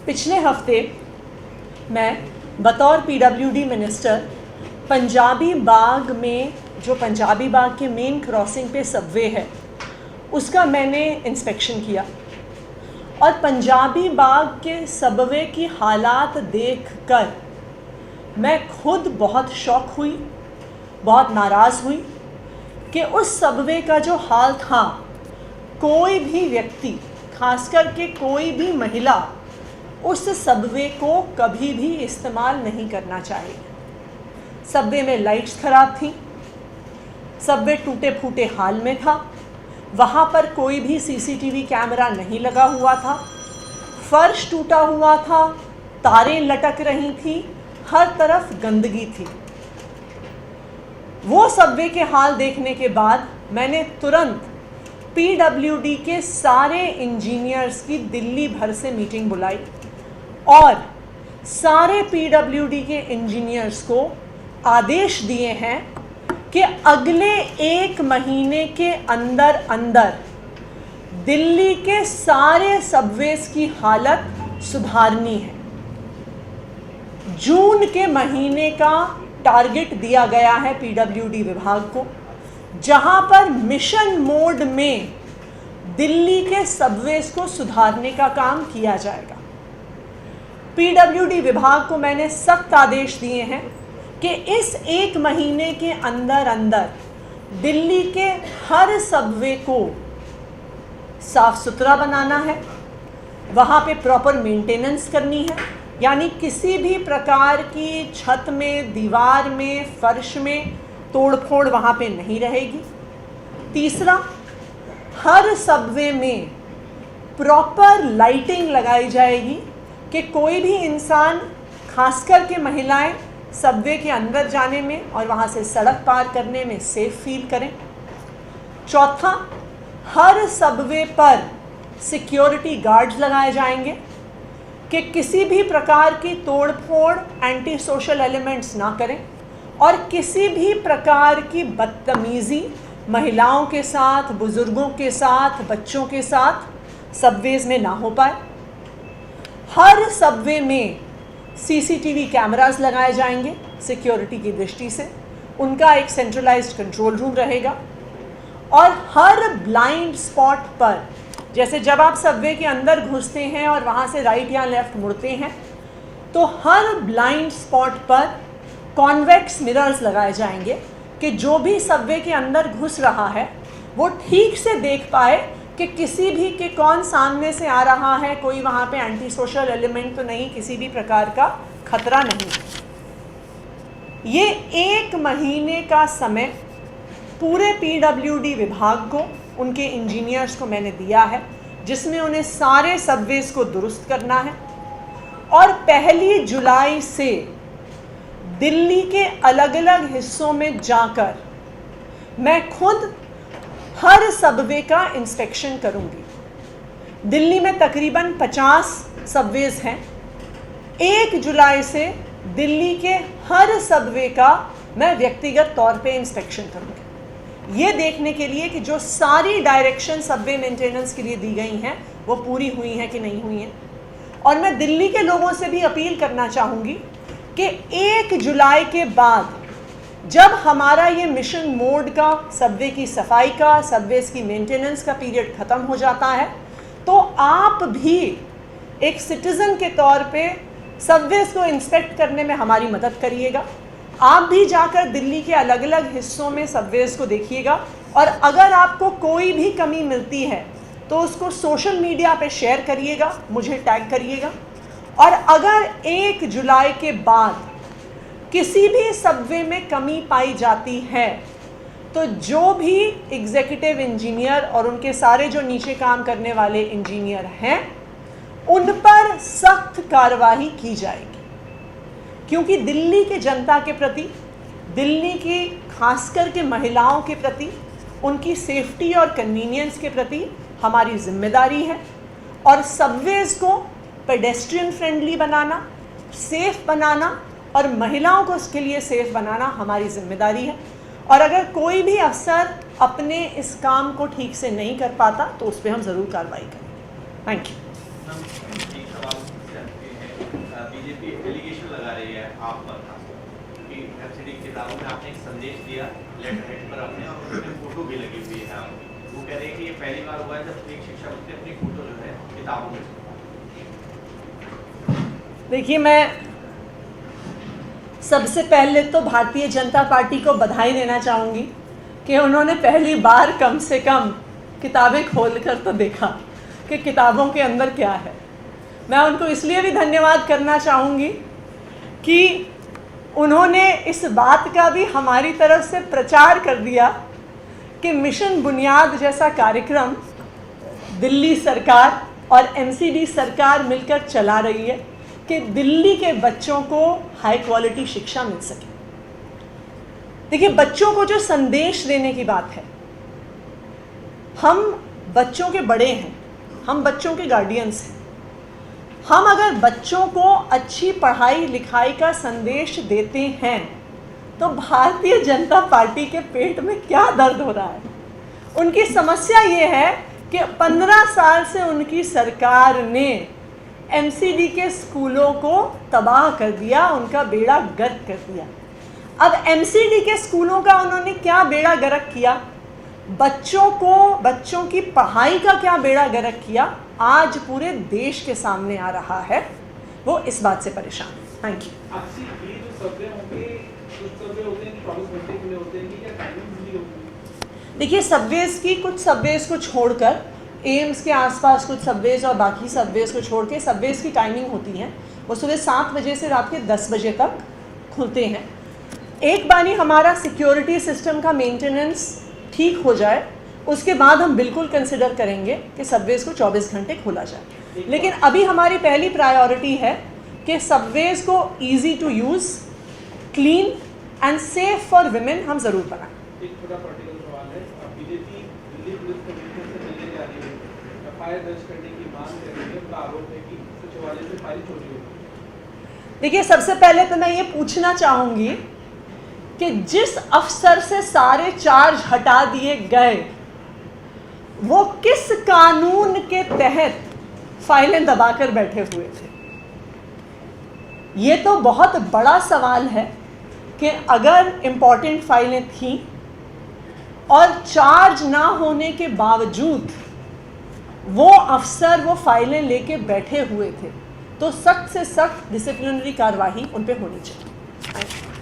पिछले हफ्ते मैं बतौर पीडब्ल्यूडी मिनिस्टर पंजाबी बाग में, जो पंजाबी बाग के मेन क्रॉसिंग पे सबवे है, उसका मैंने इंस्पेक्शन किया और पंजाबी बाग के सबवे की हालात देखकर मैं खुद बहुत शॉक हुई, बहुत नाराज़ हुई कि उस सबवे का जो हाल था, कोई भी व्यक्ति, खास करके कोई भी महिला, उस सबवे को कभी भी इस्तेमाल नहीं करना चाहिए। सबवे में लाइट्स ख़राब थी, सबवे टूटे फूटे हाल में था, वहाँ पर कोई भी सीसीटीवी कैमरा नहीं लगा हुआ था, फर्श टूटा हुआ था, तारें लटक रही थी, हर तरफ गंदगी थी। वो सबवे के हाल देखने के बाद मैंने तुरंत पीडब्ल्यूडी के सारे इंजीनियर्स की दिल्ली भर से मीटिंग बुलाई और सारे पीडब्ल्यूडी के इंजीनियर्स को आदेश दिए हैं कि अगले 1 महीने के अंदर अंदर दिल्ली के सारे सबवेज की हालत सुधारनी है। जून के महीने का टारगेट दिया गया है पीडब्ल्यूडी विभाग को, जहां पर मिशन मोड में दिल्ली के सबवेज को सुधारने का काम किया जाएगा। पीडब्ल्यूडी विभाग को मैंने सख्त आदेश दिए हैं कि इस 1 महीने के अंदर अंदर दिल्ली के हर सबवे को साफ सुथरा बनाना है, वहाँ पे प्रॉपर मेंटेनेंस करनी है, यानी किसी भी प्रकार की छत में, दीवार में, फर्श में तोड़फोड़ वहाँ पे नहीं रहेगी। तीसरा, हर सबवे में प्रॉपर लाइटिंग लगाई जाएगी कि कोई भी इंसान, खासकर के महिलाएं, सबवे के अंदर जाने में और वहाँ से सड़क पार करने में सेफ फील करें। चौथा, हर सबवे पर सिक्योरिटी गार्ड्स लगाए जाएंगे कि किसी भी प्रकार की तोड़फोड़, एंटी सोशल एलिमेंट्स ना करें और किसी भी प्रकार की बदतमीज़ी महिलाओं के साथ, बुज़ुर्गों के साथ, बच्चों के साथ सबवेज में ना हो पाए। हर सबवे में सीसीटीवी कैमरास लगाए जाएंगे सिक्योरिटी की दृष्टि से, उनका एक सेंट्रलाइज्ड कंट्रोल रूम रहेगा और हर ब्लाइंड स्पॉट पर, जैसे जब आप सबवे के अंदर घुसते हैं और वहाँ से राइट या लेफ़्ट मुड़ते हैं, तो हर ब्लाइंड स्पॉट पर कॉन्वेक्स मिरर्स लगाए जाएंगे कि जो भी सबवे के अंदर घुस रहा है वो ठीक से देख पाए कि किसी भी के कौन सामने से आ रहा है, कोई वहाँ पे एंटी सोशल एलिमेंट तो नहीं, किसी भी प्रकार का खतरा नहीं। ये 1 महीने का समय पूरे पीडब्ल्यूडी विभाग को, उनके इंजीनियर्स को मैंने दिया है, जिसमें उन्हें सारे सबवेज को दुरुस्त करना है और 1 जुलाई से दिल्ली के अलग अलग हिस्सों में जाकर मैं खुद हर सबवे का इंस्पेक्शन करूंगी। दिल्ली में तकरीबन 50 सबवेज हैं। 1 जुलाई से दिल्ली के हर सबवे का मैं व्यक्तिगत तौर पे इंस्पेक्शन करूंगी, ये देखने के लिए कि जो सारी डायरेक्शन सबवे मेंटेनेंस के लिए दी गई हैं वो पूरी हुई हैं कि नहीं हुई हैं। और मैं दिल्ली के लोगों से भी अपील करना चाहूँगी कि 1 जुलाई के बाद जब हमारा ये मिशन मोड का, सबवे की सफाई का, सबवेज की मेंटेनेंस का पीरियड ख़त्म हो जाता है, तो आप भी एक सिटीज़न के तौर पे सबवेज को इंस्पेक्ट करने में हमारी मदद करिएगा। आप भी जाकर दिल्ली के अलग अलग हिस्सों में सबवेज को देखिएगा और अगर आपको कोई भी कमी मिलती है तो उसको सोशल मीडिया पे शेयर करिएगा, मुझे टैग करिएगा। और अगर 1 जुलाई के बाद किसी भी सबवे में कमी पाई जाती है तो जो भी एग्जीक्यूटिव इंजीनियर और उनके सारे जो नीचे काम करने वाले इंजीनियर हैं, उन पर सख्त कार्रवाई की जाएगी। क्योंकि दिल्ली के जनता के प्रति, दिल्ली की खासकर के महिलाओं के प्रति, उनकी सेफ्टी और कन्वीनियंस के प्रति हमारी जिम्मेदारी है और सबवेज को पेडेस्ट्रियन फ्रेंडली बनाना, सेफ बनाना और महिलाओं को उसके लिए सेफ बनाना हमारी जिम्मेदारी है। और अगर कोई भी अफसर अपने इस काम को ठीक से नहीं कर पाता तो उस पर हम ज़रूर कार्रवाई करें। Thank you. बीजेपी एलिगेशन लगा रही है आप पर खासकर कि एमसीडी किताबों में आपने एक संदेश दिया लेटर हेड पर अपने और उसमें फोटो भी लगी हुई है आपकी। वो कह रहे हैं कि ये पहली बार हुआ है जब एक शिक्षक ने अपनी फोटो जो है किताबों में छपा। देखिए, मैं सबसे पहले तो भारतीय जनता पार्टी को बधाई देना चाहूँगी कि उन्होंने पहली बार कम से कम किताबें खोलकर तो देखा कि किताबों के अंदर क्या है। मैं उनको इसलिए भी धन्यवाद करना चाहूँगी कि उन्होंने इस बात का भी हमारी तरफ से प्रचार कर दिया कि मिशन बुनियाद जैसा कार्यक्रम दिल्ली सरकार और एमसीडी सरकार मिलकर चला रही है कि दिल्ली के बच्चों को हाई क्वालिटी शिक्षा मिल सके। देखिए, बच्चों को जो संदेश देने की बात है, हम बच्चों के बड़े हैं, हम बच्चों के गार्डियंस हैं। हम अगर बच्चों को अच्छी पढ़ाई लिखाई का संदेश देते हैं तो भारतीय जनता पार्टी के पेट में क्या दर्द हो रहा है। उनकी समस्या ये है कि 15 साल से उनकी सरकार ने एमसीडी के स्कूलों को तबाह कर दिया, उनका बेड़ा गर्क कर दिया। अब एमसीडी के स्कूलों का उन्होंने क्या बेड़ा गर्क किया, बच्चों की पढ़ाई का क्या बेड़ा गर्क किया, आज पूरे देश के सामने आ रहा है। वो इस बात से परेशान है। Thank you. ये जो सर्वे होंगे, कुछ सर्वे होते हैं 24 घंटे के लिए होते हैं कि क्या टाइमिंग भी होगी? देखिए, कुछ सबवेज को छोड़कर एम्स के आसपास कुछ सबवेज और बाकी सबवेज को छोड़ के सबवेज की टाइमिंग होती है। वो सुबह 7 बजे से रात के 10 बजे तक खुलते हैं। एक बारी हमारा सिक्योरिटी सिस्टम का मेंटेनेंस ठीक हो जाए, उसके बाद हम बिल्कुल कंसिडर करेंगे कि सबवेज को 24 घंटे खोला जाए। लेकिन अभी हमारी पहली प्रायोरिटी है कि सबवेज को easy to use, clean and safe for women हम ज़रूर बनाएं। एक छोटा पॉलिटिकल सवाल है, बीजेपी दिल्ली पुलिस कमिश्नर से मिलने जा रही है, एफआईआर दर्ज करने की मांग कर रही है, उनका आरोप है कि सचिवालय से फाइल चोरी हुई। देखिए, सबसे पहले तो मैं ये पूछना चाहूँगी कि जिस अफसर से सारे चार्ज हटा दिए गए वो किस कानून के तहत फाइलें दबाकर बैठे हुए थे। ये तो बहुत बड़ा सवाल है कि अगर इम्पॉर्टेंट फाइलें थीं और चार्ज ना होने के बावजूद वो अफसर वो फाइलें लेके बैठे हुए थे तो सख्त से सख्त डिसिप्लिनरी कार्रवाई उन पे होनी चाहिए।